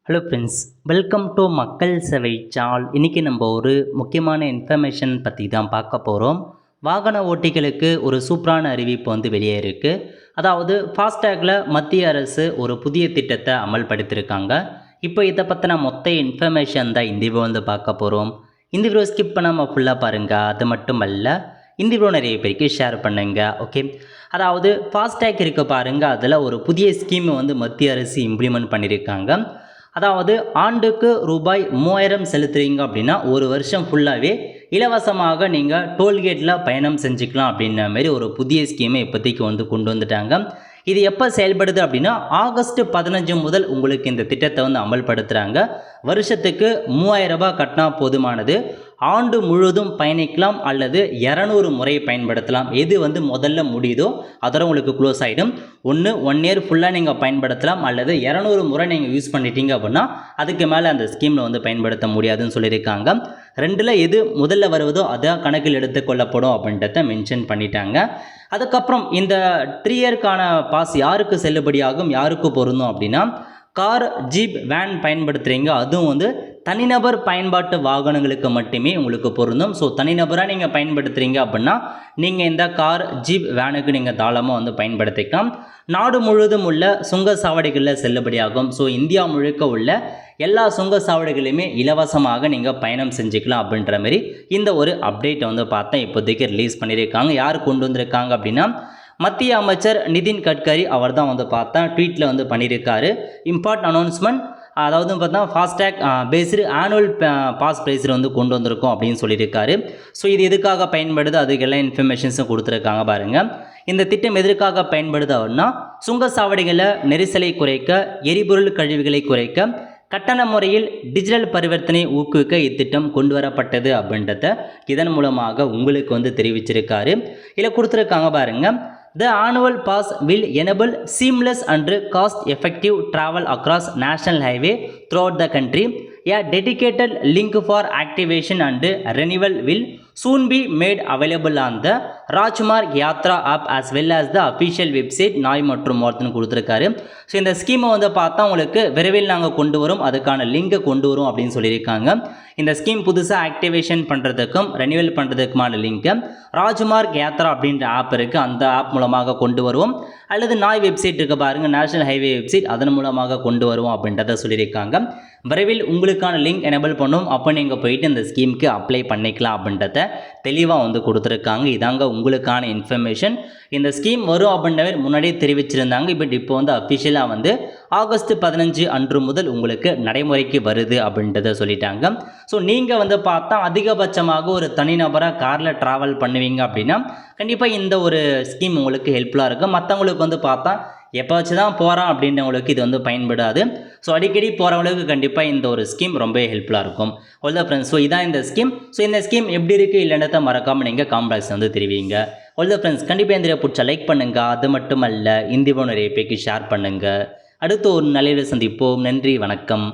Hello friends, welcome to மக்கள் சேவை channel. இன்றைக்கி நம்ம ஒரு முக்கியமான இன்ஃபர்மேஷன் பற்றி தான் பார்க்க போகிறோம். வாகன ஓட்டிகளுக்கு ஒரு சூப்பரான அறிவிப்பு வெளியே இருக்குது. அதாவது ஃபாஸ்டேக்கில் மத்திய அரசு ஒரு புதிய திட்டத்தை அமல்படுத்தியிருக்காங்க. இப்போ இதை பற்றின மொத்த இன்ஃபர்மேஷன் தான் இந்த வீடியோ பார்க்க போகிறோம். இந்த வீடியோ ஸ்கிப் பண்ணாமல் ஃபுல்லாக பாருங்கள். அது மட்டும் அல்ல, இந்த வீடியோ நிறைய பேருக்கு ஷேர் பண்ணுங்கள். ஓகே, அதாவது ஃபாஸ்டேக் இருக்க பாருங்கள், அதில் ஒரு புதிய ஸ்கீமை மத்திய அரசு இம்ப்ளிமெண்ட் பண்ணியிருக்காங்க. அதாவது ஆண்டுக்கு ரூபாய் 3000 செலுத்துறீங்க அப்படின்னா ஒரு வருஷம் ஃபுல்லாகவே இலவசமாக நீங்கள் டோல்கேட்டில் பயணம் செஞ்சுக்கலாம் அப்படின்ற மாதிரி ஒரு புதிய ஸ்கீமை இப்போதைக்கு கொண்டு வந்துட்டாங்க. இது எப்போ செயல்படுது அப்படின்னா ஆகஸ்ட் 15 முதல் உங்களுக்கு இந்த திட்டத்தை அமல்படுத்துகிறாங்க. வருஷத்துக்கு 3000 ரூபாய் கட்டினா போதுமானது. ஆண்டு முழுவதும் பயணிக்கலாம் அல்லது 200 முறை பயன்படுத்தலாம். எது முதல்ல முடியுதோ அதோட உங்களுக்கு க்ளோஸ் ஆகிடும். ஒன் இயர் ஃபுல்லாக நீங்கள் பயன்படுத்தலாம் அல்லது 200 முறை நீங்கள் யூஸ் பண்ணிட்டீங்க அப்படின்னா அதுக்கு மேலே அந்த ஸ்கீமில் பயன்படுத்த முடியாதுன்னு சொல்லியிருக்காங்க. ரெண்டில் எது முதல்ல வருவதோ அதான் கணக்கில் எடுத்துக்கொள்ளப்படும் அப்படின்றத மென்ஷன் பண்ணிட்டாங்க. அதுக்கப்புறம் இந்த 3 இயர்க்கான பாஸ் யாருக்கு செல்லுபடியாகும், யாருக்கு பொருந்தும் அப்படின்னா கார், ஜீப், வேன் பயன்படுத்துகிறீங்க அதுவும் தனிநபர் பயன்பாட்டு வாகனங்களுக்கு மட்டுமே உங்களுக்கு பொருந்தும். ஸோ தனிநபராக நீங்கள் பயன்படுத்துகிறீங்க அப்படின்னா நீங்கள் இந்த கார், ஜீப், வேனுக்கு நீங்கள் தாராளமாக பயன்படுத்திக்கலாம். நாடு முழுவதும் உள்ள சுங்கச்சாவடிகளில் செல்லுபடியாகும். ஸோ இந்தியா முழுக்க உள்ள எல்லா சுங்கச்சாவடிகளையுமே இலவசமாக நீங்கள் பயணம் செஞ்சுக்கலாம் அப்படின்ற மாதிரி இந்த ஒரு அப்டேட்டை பார்த்தேன் இப்போதைக்கு ரிலீஸ் பண்ணியிருக்காங்க. யார் கொண்டு வந்திருக்காங்க அப்படின்னா மத்திய அமைச்சர் நிதின் கட்கரி அவர் தான் பார்த்தேன் ட்வீட்டில் பண்ணியிருக்காரு. இம்பார்ட் அனௌன்ஸ்மெண்ட், அதாவது பார்த்தா FASTag based annual pass price கொண்டு வந்திருக்கோம் அப்படின்னு சொல்லியிருக்காரு. ஸோ இது எதுக்காக பயன்படுது அதுக்கெல்லாம் இன்ஃபர்மேஷன்ஸும் கொடுத்துருக்காங்க பாருங்கள். இந்த திட்டம் எதற்காக பயன்படுது அப்படின்னா சுங்கச்சாவடிகளில் நெரிசலை குறைக்க, எரிபொருள் கழிவுகளை குறைக்க, கட்டண முறையில் டிஜிட்டல் பரிவர்த்தனை ஊக்குவிக்க இத்திட்டம் கொண்டு வரப்பட்டது அப்படின்றத இதன் மூலமாக உங்களுக்கு தெரிவிச்சிருக்காரு. இதில் கொடுத்துருக்காங்க பாருங்கள். The annual pass will enable seamless and cost-effective travel across national highway throughout the country. A dedicated link for activation and renewal will soon be made available on the Rajmarg Yatra app as well as the official website நாய் மற்றும் மோர்த்தன் கொடுத்துருக்காரு. So இந்த ஸ்கீமை பார்த்தா உங்களுக்கு விரைவில் நாங்கள் கொண்டு வரும், அதுக்கான லிங்கை கொண்டு வரும் அப்படின்னு சொல்லியிருக்காங்க. இந்த ஸ்கீம் புதுசாக ஆக்டிவேஷன் பண்ணுறதுக்கும் ரெனியூவல் பண்ணுறதுக்குமான லிங்க்கை ராஜ்மார்க் யாத்ரா அப்படின்ற ஆப் இருக்குது, அந்த ஆப் மூலமாக கொண்டு வருவோம். அல்லது நாய் வெப்சைட் இருக்குது பாருங்கள், நேஷனல் ஹைவே வெப்சைட், அதன் மூலமாக கொண்டு வருவோம் அப்படின்றத சொல்லியிருக்காங்க. விரைவில் உங்களுக்கான லிங்க் எனேபிள் பண்ணும், அப்போ நீங்கள் போயிட்டு இந்த ஸ்கீமுக்கு அப்ளை பண்ணிக்கலாம் அப்படின்றத தெளிவாக கொடுத்துருக்காங்க. இதாங்க உங்களுக்கான இன்ஃபர்மேஷன். இந்த ஸ்கீம் வரும் அப்படின்றவே முன்னாடியே தெரிவிச்சிருந்தாங்க. இப்போ அஃபிஷியலாக ஆகஸ்ட் 15 அன்று முதல் உங்களுக்கு நடைமுறைக்கு வருது அப்படின்றத சொல்லிட்டாங்க. ஸோ நீங்கள் பார்த்தா அதிகபட்சமாக ஒரு தனிநபராக காரில் ட்ராவல் பண்ணுவீங்க அப்படின்னா கண்டிப்பாக இந்த ஒரு ஸ்கீம் உங்களுக்கு ஹெல்ப்ஃபுல்லாக இருக்கும். மற்றவங்களுக்கு பார்த்தா எப்போச்சு தான் போகிறான் அப்படின்றவங்களுக்கு இது பயன்படாது. ஸோ அடிக்கடி போகிறவங்களுக்கு கண்டிப்பாக இந்த ஒரு ஸ்கீம் ரொம்ப ஹெல்ப்ஃபுல்லாக இருக்கும். அவ்வளோ ஃப்ரெண்ட்ஸ், ஸோ இதான் இந்த ஸ்கீம். ஸோ இந்த ஸ்கீம் எப்படி இருக்குது இல்லைன்றதை மறக்காமல் நீங்கள் காம்ப்ளெக்ஸ் தெரிவிங்க. அவ்வளோ ஃப்ரெண்ட்ஸ், கண்டிப்பாக இந்த பிடிச்சா லைக் பண்ணுங்கள். அது மட்டும் அல்ல, இந்த நிறைய பேருக்கு ஷேர் பண்ணுங்கள். அடுத்து ஒரு நல்ல சந்திப்போம். நன்றி, வணக்கம்.